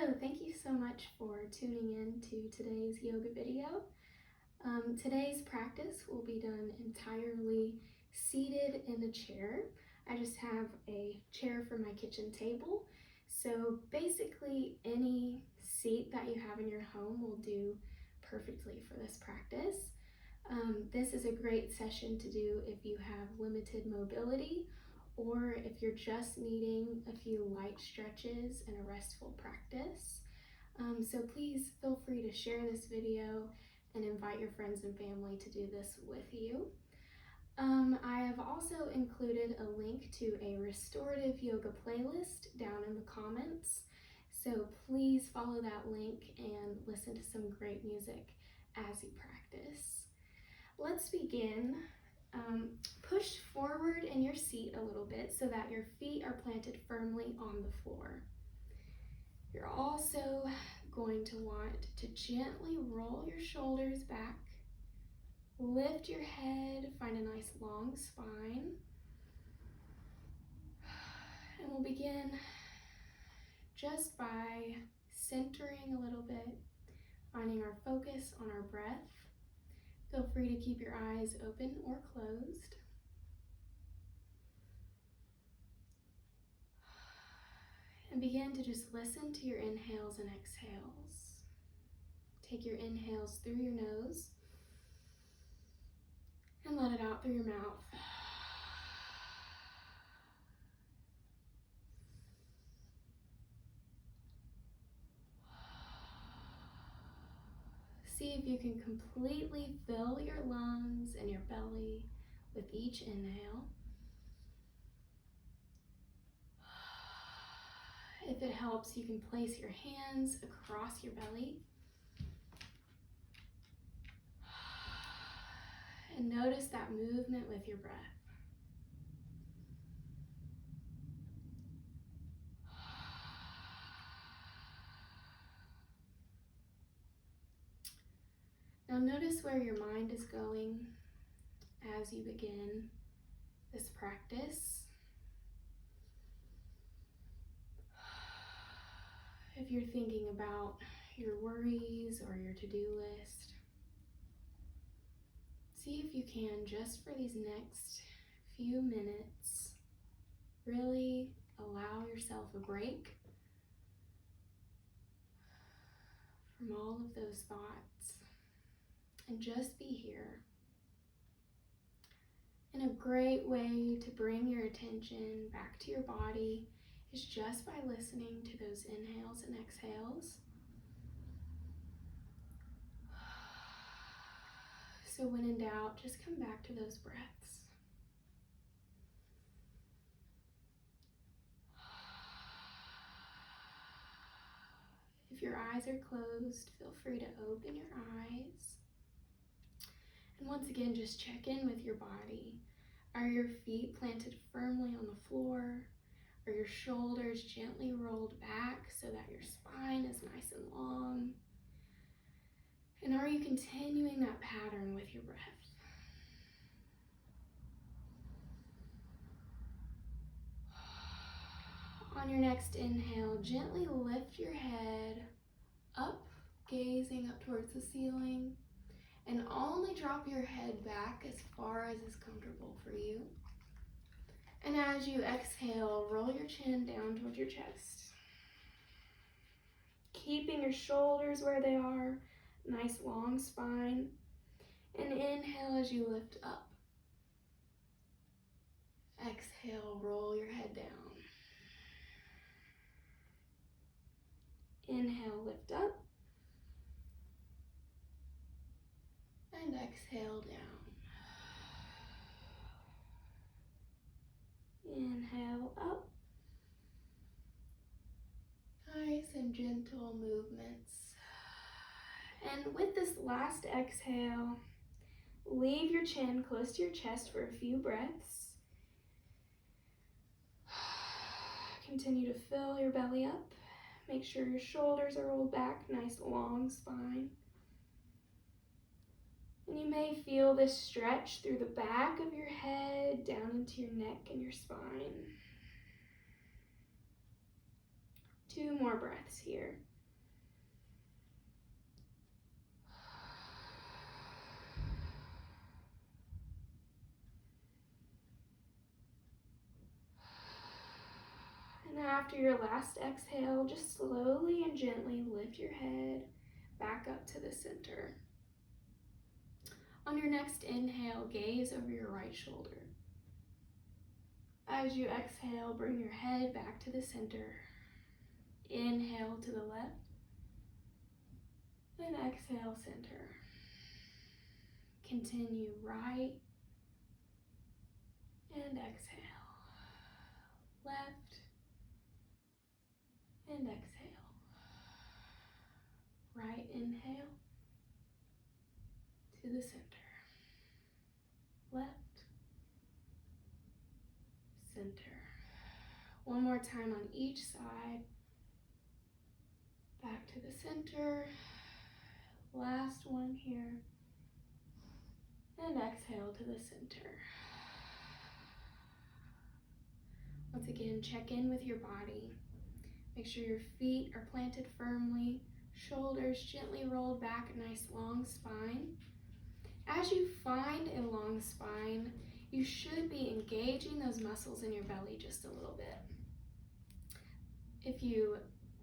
Hello, thank you so much for tuning in to today's yoga video. Today's practice will be done entirely seated in a chair. I just have a chair for my kitchen table. So basically any seat that you have in your home will do perfectly for this practice. This is a great session to do if you have limited mobility or if you're just needing a few light stretches and a restful practice. So please feel free to share this video and invite your friends and family to do this with you. I have also included a link to a restorative yoga playlist down in the comments. So please follow that link and listen to some great music as you practice. Let's begin. Push forward in your seat a little bit so that your feet are planted firmly on the floor. You're also going to want to gently roll your shoulders back, lift your head, find a nice long spine, and we'll begin just by centering a little bit, finding our focus on our breath. Feel free to keep your eyes open or closed. And begin to just listen to your inhales and exhales. Take your inhales through your nose and let it out through your mouth. See if you can completely fill your lungs and your belly with each inhale. If it helps, you can place your hands across your belly. And notice that movement with your breath. Now notice where your mind is going as you begin this practice. If you're thinking about your worries or your to-do list, see if you can, just for these next few minutes, really allow yourself a break from all of those thoughts and just be here. And a great way to bring your attention back to your body is just by listening to those inhales and exhales. So when in doubt, just come back to those breaths. If your eyes are closed, feel free to open your eyes. And once again, just check in with your body. Are your feet planted firmly on the floor? Are your shoulders gently rolled back so that your spine is nice and long? And are you continuing that pattern with your breath? On your next inhale, gently lift your head up, gazing up towards the ceiling, and only drop your head back as far as is comfortable for you. And as you exhale, roll your chin down towards your chest. Keeping your shoulders where they are, nice long spine. And inhale as you lift up. Exhale, roll your head down. Inhale, lift up. And exhale down. Inhale up. Nice and gentle movements. And with this last exhale, leave your chin close to your chest for a few breaths. Continue to fill your belly up. Make sure your shoulders are rolled back, nice long spine. And you may feel this stretch through the back of your head, down into your neck and your spine. 2 more breaths here. after your last exhale, just slowly and gently lift your head back up to the center. On your next inhale, gaze over your right shoulder. As you exhale, bring your head back to the center. Inhale to the left, and exhale, center. Continue right, and exhale. Left, and exhale. Right inhale to the center. Left, center. One more time on each side. Back to the center. Last one here. And exhale to the center. Once again, check in with your body. Make sure your feet are planted firmly, shoulders gently rolled back, a nice long spine. As you find a long spine, you should be engaging those muscles in your belly just a little bit. If you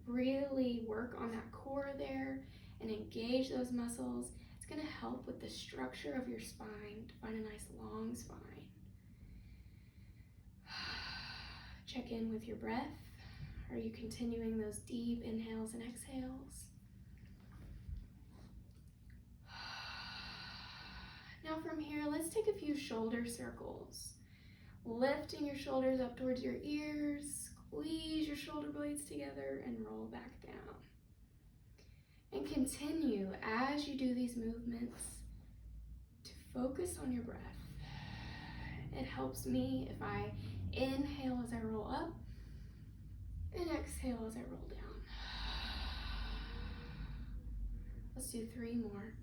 really work on that core there and engage those muscles, it's going to help with the structure of your spine to find a nice long spine. Check in with your breath. Are you continuing those deep inhales and exhales? Now from here, let's take a few shoulder circles. Lifting your shoulders up towards your ears, squeeze your shoulder blades together and roll back down. And continue as you do these movements to focus on your breath. It helps me if I inhale as I roll up and exhale as I roll down. Let's do 3 more.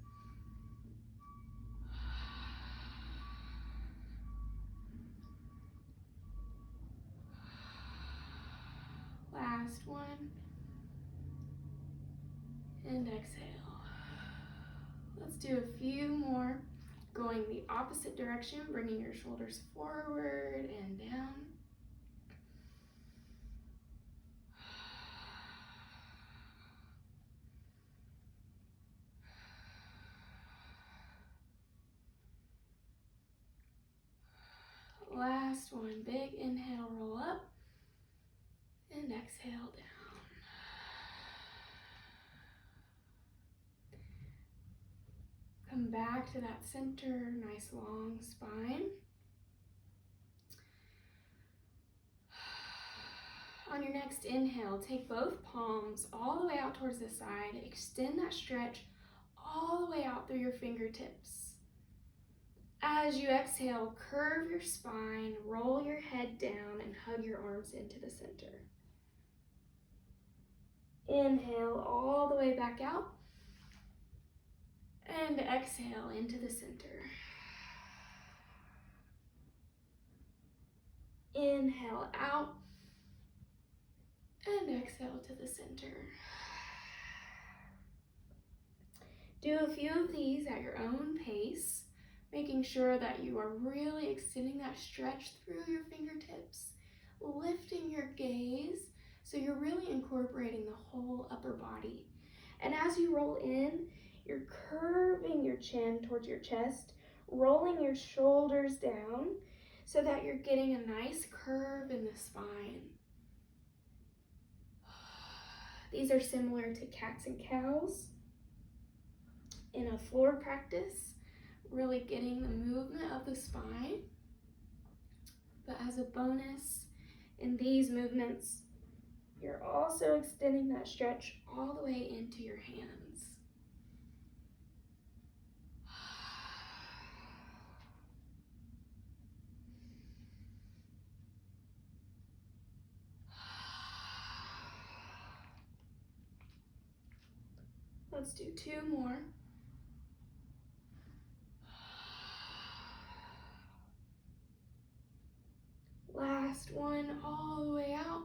Last one. And exhale. Let's do a few more, going the opposite direction, bringing your shoulders forward and down. Last one, big inhale, roll up, and exhale down. Come back to that center, nice long spine. On your next inhale, take both palms all the way out towards the side. Extend that stretch all the way out through your fingertips. As you exhale, curve your spine, roll your head down, and hug your arms into the center. Inhale all the way back out. And exhale into the center. Inhale out. And exhale to the center. Do a few of these at your own pace, making sure that you are really extending that stretch through your fingertips, lifting your gaze so you're really incorporating the whole upper body. And as you roll in, you're curving your chin towards your chest, rolling your shoulders down so that you're getting a nice curve in the spine. These are similar to cats and cows in a floor practice, really getting the movement of the spine. But as a bonus, in these movements, you're also extending that stretch all the way into your hands. Let's do 2 more. Last one, all the way out.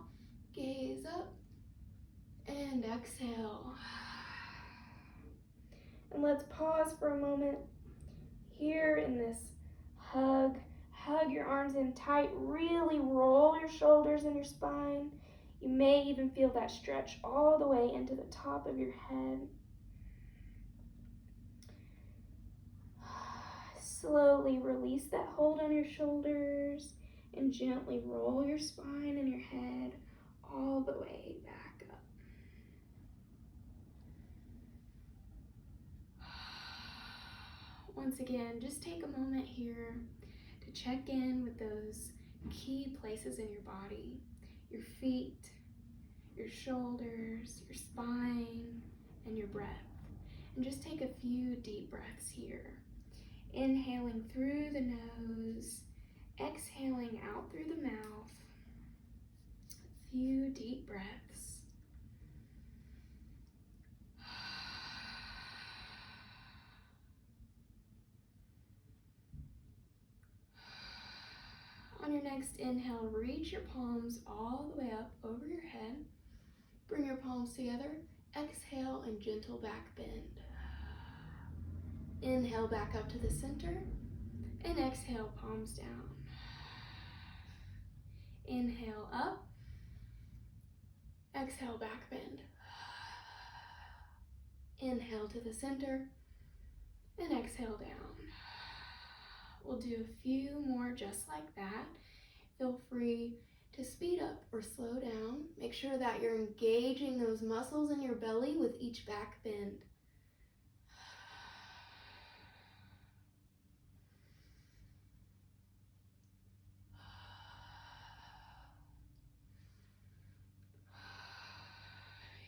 Gaze up and exhale. And let's pause for a moment here in this hug. Hug your arms in tight. Really roll your shoulders and your spine. You may even feel that stretch all the way into the top of your head. Slowly release that hold on your shoulders and gently roll your spine and your head all the way back up. Once again, just take a moment here to check in with those key places in your body, your feet, your shoulders, your spine, and your breath. And just take a few deep breaths here. Inhaling through the nose, exhaling out through the mouth. A few deep breaths. On your next inhale, reach your palms all the way up over your head. Bring your palms together. Exhale and gentle back bend. Inhale back up to the center and exhale, palms down. Inhale up. Exhale, back bend. Inhale to the center and exhale down. We'll do a few more just like that. Feel free to speed up or slow down. Make sure that you're engaging those muscles in your belly with each back bend.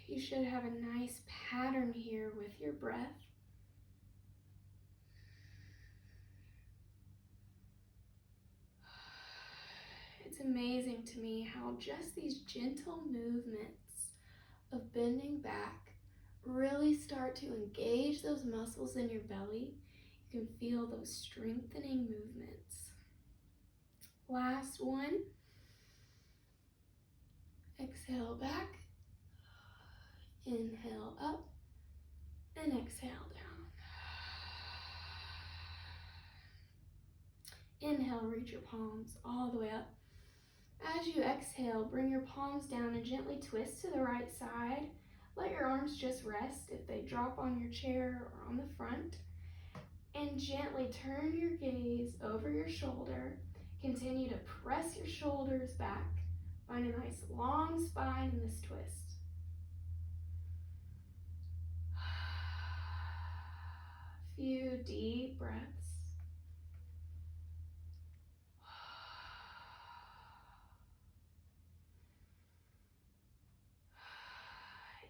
You should have a nice pattern here with your breath. It's amazing to me how just these gentle movements of bending back really start to engage those muscles in your belly. You can feel those strengthening movements. Last one. Exhale back. Inhale up and exhale down. Inhale, reach your palms all the way up. As you exhale, bring your palms down and gently twist to the right side. Let your arms just rest if they drop on your chair or on the front. And gently turn your gaze over your shoulder. Continue to press your shoulders back. Find a nice long spine in this twist. Few deep breaths.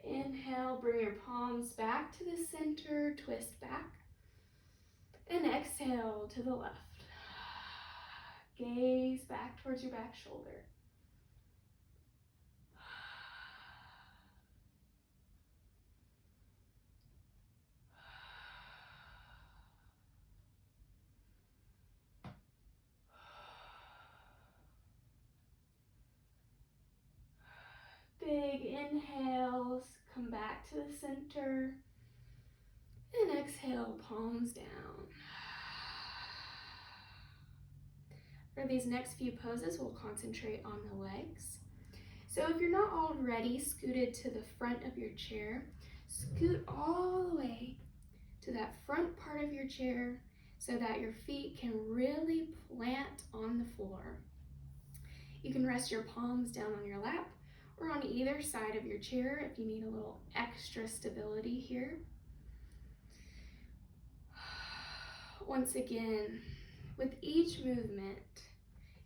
Inhale, bring your palms back to the center, twist back. And exhale to the left. Gaze back towards your back shoulder. Big inhales, come back to the center, and exhale, palms down. For these next few poses, we'll concentrate on the legs. So if you're not already scooted to the front of your chair, scoot all the way to that front part of your chair so that your feet can really plant on the floor. You can rest your palms down on your lap or on either side of your chair if you need a little extra stability here. Once again, with each movement,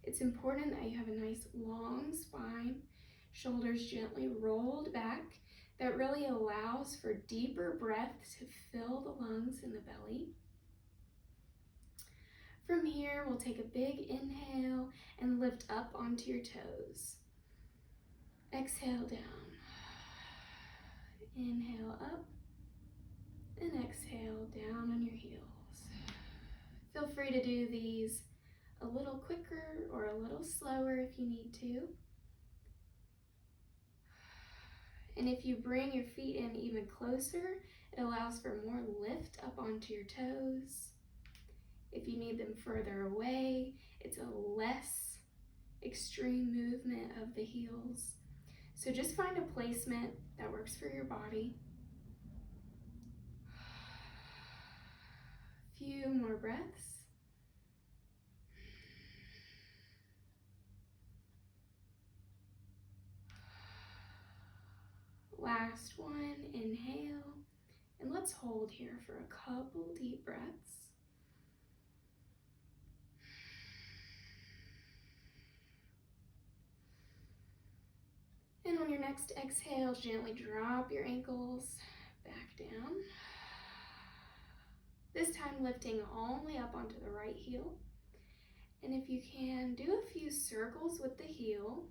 it's important that you have a nice long spine, shoulders gently rolled back. That really allows for deeper breath to fill the lungs and the belly. From here, we'll take a big inhale and lift up onto your toes. Exhale down. Inhale up and exhale down on your heels. Feel free to do these a little quicker or a little slower if you need to. And if you bring your feet in even closer, it allows for more lift up onto your toes. If you need them further away, it's a less extreme movement of the heels. So just find a placement that works for your body. A few more breaths. Last one, inhale, and let's hold here for a couple deep breaths. And on your next exhale, gently drop your ankles back down. This time lifting all the way up onto the right heel. And if you can, do a few circles with the heel.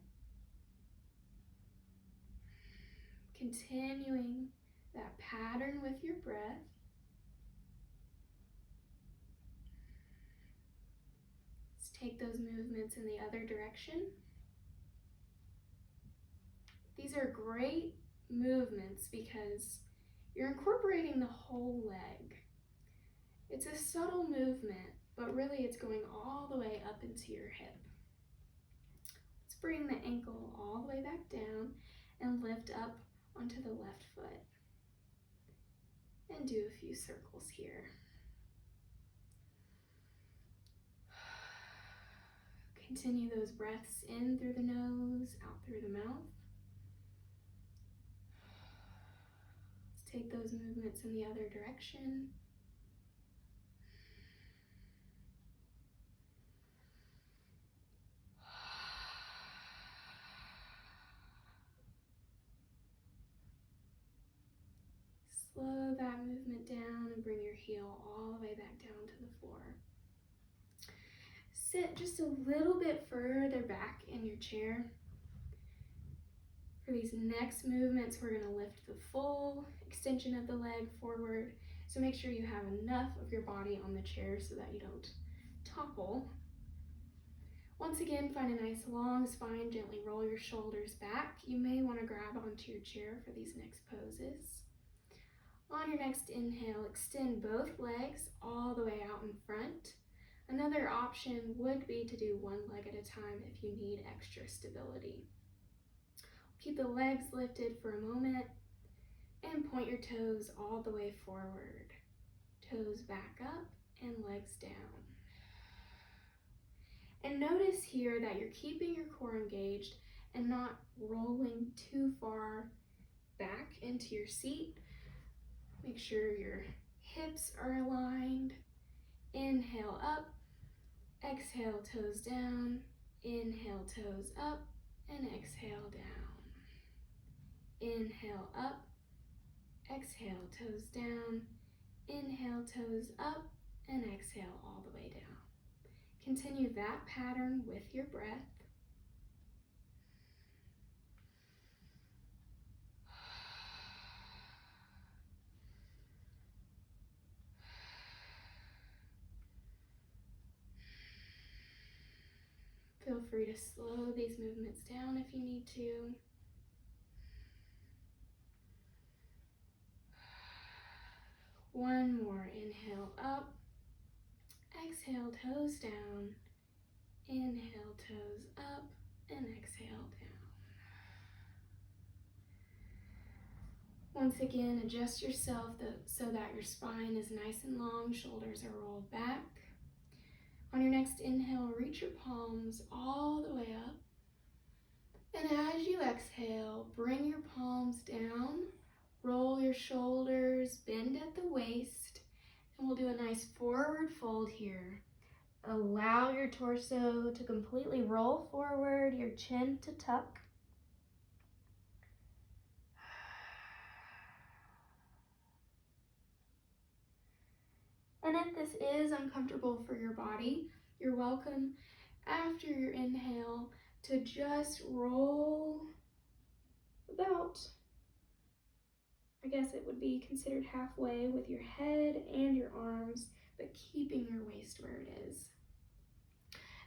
Continuing that pattern with your breath. Let's take those movements in the other direction. These are great movements because you're incorporating the whole leg. It's a subtle movement, but really it's going all the way up into your hip. Let's bring the ankle all the way back down and lift up onto the left foot. And do a few circles here. Continue those breaths in through the nose, out through the mouth. Let's take those movements in the other direction. Slow that movement down and bring your heel all the way back down to the floor. Sit just a little bit further back in your chair. For these next movements, we're going to lift the full extension of the leg forward. So make sure you have enough of your body on the chair so that you don't topple. Once again, find a nice long spine. Gently roll your shoulders back. You may want to grab onto your chair for these next poses. On your next inhale, extend both legs all the way out in front. Another option would be to do one leg at a time if you need extra stability. Keep the legs lifted for a moment and point your toes all the way forward. Toes back up and legs down. And notice here that you're keeping your core engaged and not rolling too far back into your seat. Make sure your hips are aligned. Inhale up, exhale toes down, inhale toes up, and exhale down. Inhale up, exhale toes down, inhale toes up, and exhale all the way down. Continue that pattern with your breath. Feel free to slow these movements down if you need to. One more, inhale up, exhale toes down, inhale toes up, and exhale down. Once again, adjust yourself so that your spine is nice and long, shoulders are rolled back. On your next inhale, reach your palms all the way up. And as you exhale, bring your palms down, roll your shoulders, bend at the waist, and we'll do a nice forward fold here. Allow your torso to completely roll forward, your chin to tuck. And if this is uncomfortable for your body, you're welcome after your inhale to just roll about, I guess it would be considered halfway with your head and your arms, but keeping your waist where it is.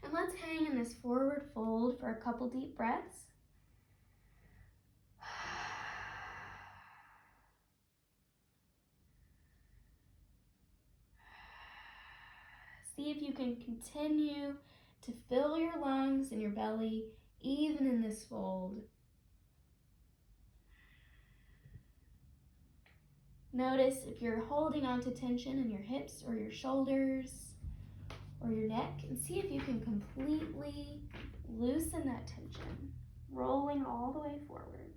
And let's hang in this forward fold for a couple deep breaths. See if you can continue to fill your lungs and your belly even in this fold. Notice if you're holding on to tension in your hips or your shoulders or your neck, and see if you can completely loosen that tension, rolling all the way forward.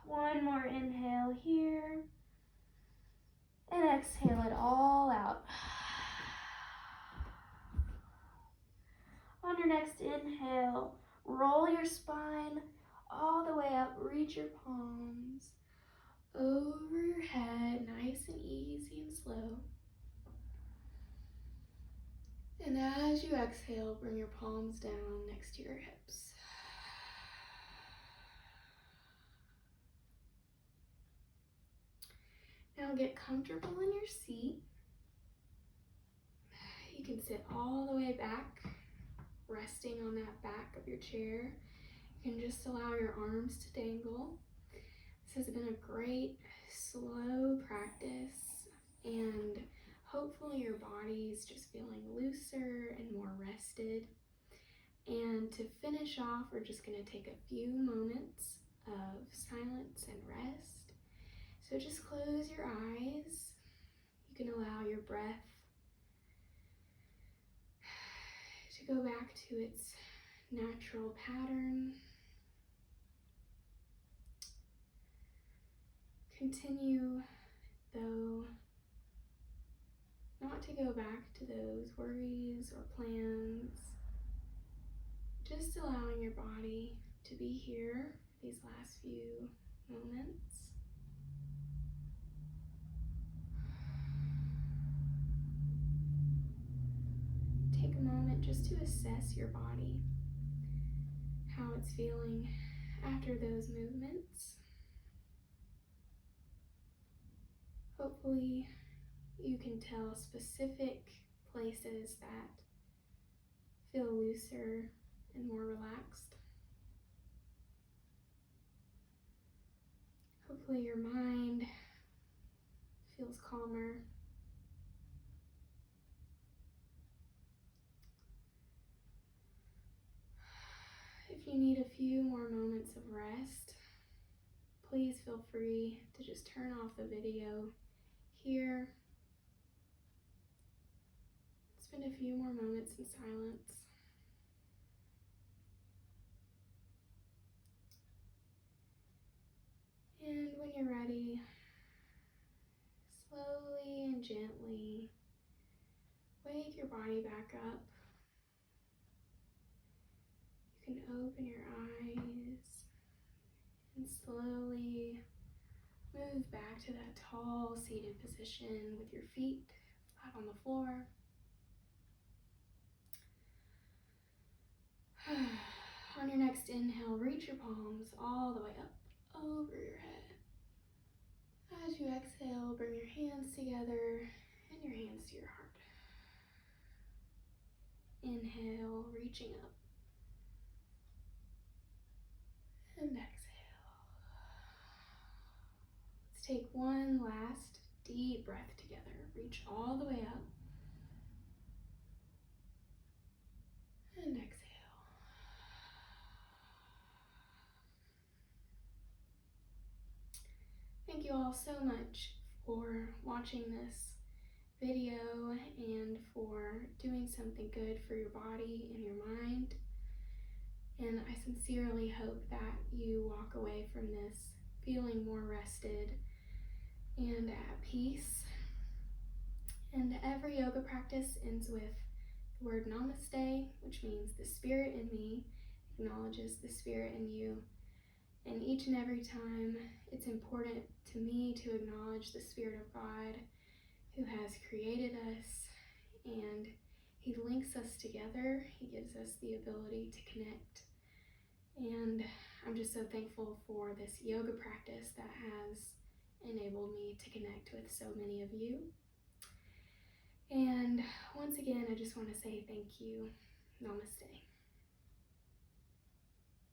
One more inhale here, and exhale it all out. On your next inhale, roll your spine all the way up, reach your palms over your head, nice and easy and slow. And as you exhale, bring your palms down next to your hips. Now get comfortable in your seat. You can sit all the way back, resting on that back of your chair. You can just allow your arms to dangle. This has been a great, slow practice, and hopefully your body's just feeling looser and more rested. And to finish off, we're just going to take a few moments of silence and rest. So just close your eyes. You can allow your breath to go back to its natural pattern. Continue, though, not to go back to those worries or plans. Just allowing your body to be here these last few moments. Take a moment just to assess your body, how it's feeling after those movements. Hopefully you can tell specific places that feel looser and more relaxed. Hopefully your mind feels calmer. If you need a few more moments of rest, please feel free to just turn off the video here. Spend a few more moments in silence. And when you're ready, slowly and gently wake your body back up. You can open your eyes and slowly move back to that tall seated position with your feet flat on the floor. On your next inhale, reach your palms all the way up over your head. As you exhale, bring your hands together and your hands to your heart. Inhale, reaching up. And exhale. Let's take one last deep breath together. Reach all the way up. And exhale. Thank you all so much for watching this video and for doing something good for your body and your mind. And I sincerely hope that you walk away from this feeling more rested and at peace. And every yoga practice ends with the word namaste, which means the spirit in me acknowledges the spirit in you. And each and every time, it's important to me to acknowledge the Spirit of God who has created us, and He links us together. He gives us the ability to connect. And I'm just so thankful for this yoga practice that has enabled me to connect with so many of you. And once again, I just want to say thank you. Namaste.